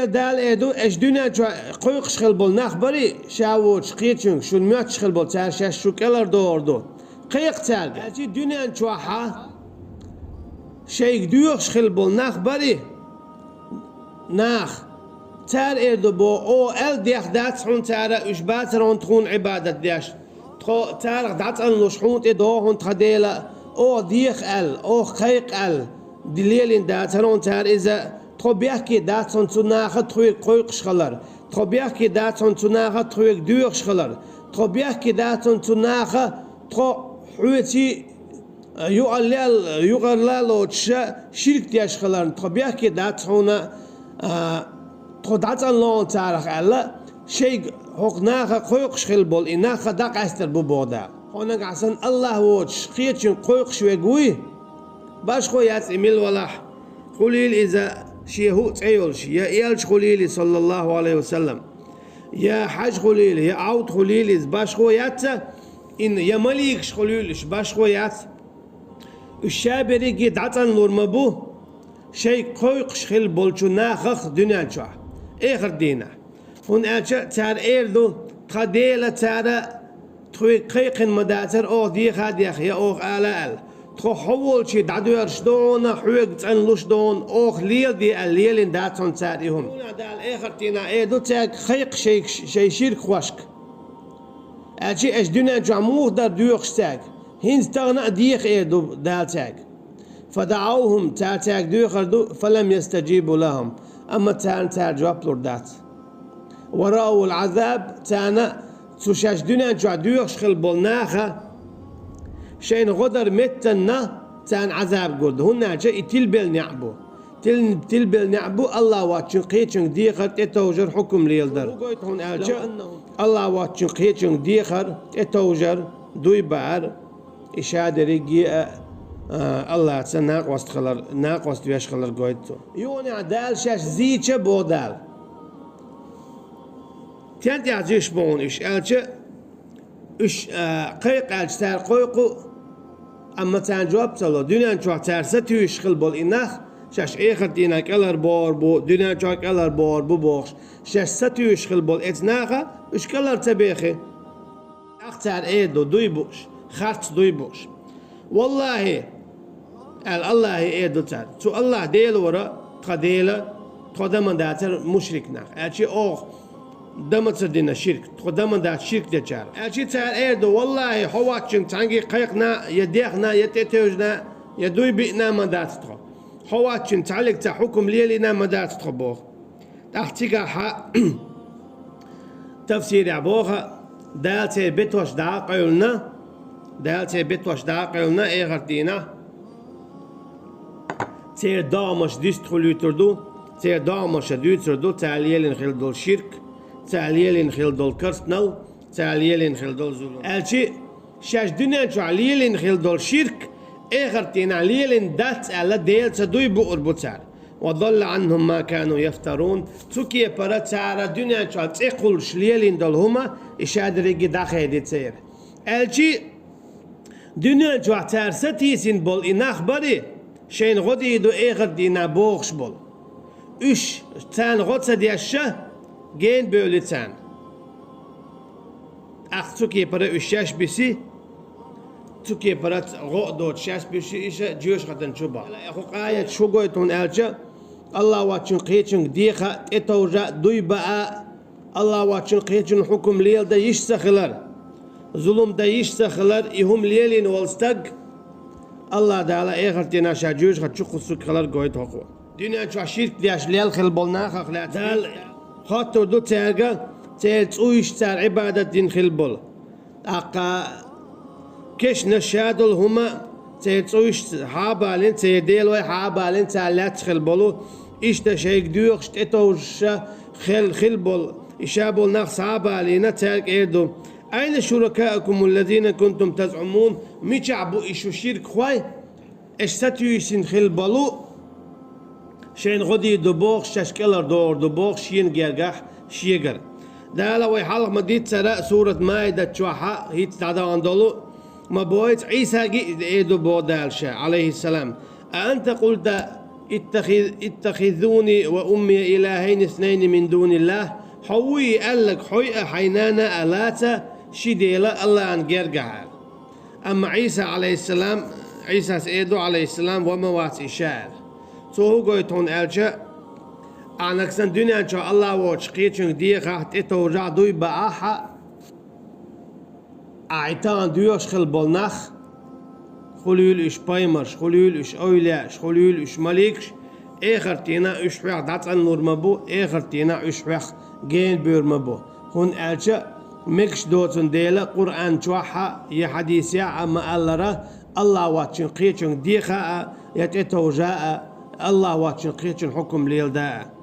دال إيدو إيش دنيا شو قيق شخل بول نخبري شاوش قيتشون شو الميات شخل بول تارشاش شو كلر دو قيق تارج أجي دنيا شوحة شيء ديوخ شخل بول نخبري ناخ تار إيدو بو أو ال ديخ دات حون تارا إيش باترون تخون عبادة دياش تخو تارق دات أن لشحون إيدو هون تخديلا أو ديخ ال أو قيق ال دليلين داترون تار إذا تخو بيحكي داتون تناخ تخويق قيق شخلر تخو بيحكي داتون تناخ تخويق ديوخ شخلر تخو بيحكي داتون تناخ تخو حويتي يقلل شرك دياش خلر تخو بيحكي داتون تخو داتون لون تارخ ألا شيء حقناخ قيق شخل بول إناخ داق أستر ببودا هونك عسن الله ووش قيتشن قيق شويقوي باش خويات إميل ولاح خليل إذا شيهو تعيولش يا إيالش خليلي صلى الله عليه وسلم يا حاج خليلي يا عود خليلي باش خويات إن يا مليكش خليلش باش خويات الشابري قد عطن لور مبو شيء قيقش خل بولشو ناخخ دنيا شو آخر دينا هون أجا تار إيردو تخديلة تارا تخوي قيقن مداتر أو ديخا ديخ يا أوخ آلال تخو حول شي دعدو شدون حوق تنلوش دون أوخ ليل دي الليل داتون تاريهم هنا دال آخر تينا إيدو تاك خيق شي شيرك خوشك أجي أش دنيا جعموه در ديوخ تاك هين تغنى ديخ إيدو دال تاك فدعوهم تاك ديوخ فلم يستجيبوا لهم أما تان جواب لوردات ورأوا العذاب تانا تشاش دنيا جع ديوخ خل بولناخا شين غدر متنا تان عذاب قرد هنا جاء تلبل نعبو تلبل نعبو الله واتشن قيتشن ديخر تتوجر حكم ليلدر الله واتشن قيتشن ديخر تتوجر دوي بار إشادة رجي الله تسناق وست خلر ناق وست ويش خلر قويتو يوني عدال شاش زيتش بودال تانتي عزيش بون إيش ألجا إيش قيق ألجتار قيقو أما تان جواب تلو دنيا شو ترسة يشخل بول إنخ شاش آخر دينا كلر بار بو دنيا شو كلر بار بو بوخش شاش ست يشخل بول إتناخه إيش كلر تبيخه أختار إيدو دوي بوش خرط دوي بوش والله الله إيدو تار تو الله ديل ورا تخديله تخدم داتر مشرك نخ أشي أوخ دمت دينا شرك تقدم دات شرك دجار أشي تار إيدو والله حواتشن تانجي قيقنا يديخنا يتتوجنا يدوي بينا مدات تخو حواتشن تعلق تحكم ليلنا مدات تخبوخ تحتيك حق تفسير عبوخا دالتي بتوش داقيلنا دالتي بتوش داقيلنا إيغر دينا تير دامش ديستخلو تردو تير دامش ديتردو تعليل خلدو الشرك تعليل خلدو الكرسنل تعليل خلدو الظلم الشي شاش دنيا شو عليل خلدو الشرك إيغر دينا عليل دات على ديل تدوي بؤر بوتار وضل عنهم ما كانوا يفترون تكي برا دنيا شو تقول شليلين دولهما إشادري داخل دي تير الشي دنيا شو ترستيسين بول إناخ بري شين غدي دو إيغر دينا بوخش بول إش تان غدسة دياشة جين بولي تان أخ تكي برا إشاش بسي تكي برا غدو تشاش بسي إشا جيوش غدن شوبا أخو قاية شو قويتون ألجا الله واتشن قيتشن ديخا اتوجا دوي بقى الله واتشن قيتشن حكم ليل دا يشتخلر ظلم دا يشتخلر إهم ليلين والستق الله تعالى إيخر تينا شاجوش خدشوخ السوك خلر قويت هقوة دنيا شو شرك دياش ليل خلبولنا خلا دال خاطر دو تيرغا تيل تسويش تار عبادة دين خلبول أقا كش نشادل هما تيل تسويش حابالين تيل ديلوي حابالين تالات خلبولو إيش دا شيك ديوخش تتوش خلبول إشابول نخص حابالين تيرك إيدو أين شركاءكم الذين كنتم تزعمون ميشعبو إيشو شرك خواي إيش ستيوشين خلبالو شين غدي دبوخ شاشكلر دور دبوخ شين جرجح شيجر ده لو يحلق مديت سراء سورة مائدة شوحة هي تعدى عندلو ما بويت عيسى جئ إيدو بودالشا عليه السلام أنت قلت اتخذوني وأمي إلهين اثنين من دون الله حوي قال لك حوي حينانا ألاتا شديلا الله عن جرجع. أما عيسى عليه السلام عيسى سيدو عليه السلام وما واتي شعر تو قويتون ألجا أنكسن دنيا إن شاء الله وشقيتشن ديخة تتوجع دوي بآحة أعتان دوش خل بالنخ خليل إش بايمرش خليل إش أولاش خليل إش مليكش آخر تينا إش فيح داتن نور مبو آخر تينا إش فيح جين بير مبو هون ألجا مكش دوتن ديلا قرآن شوحة يا حديث يا أما الله واتشن قيتشن ديخة يتتوجع الله واتشن قيتشن حكم ليل دا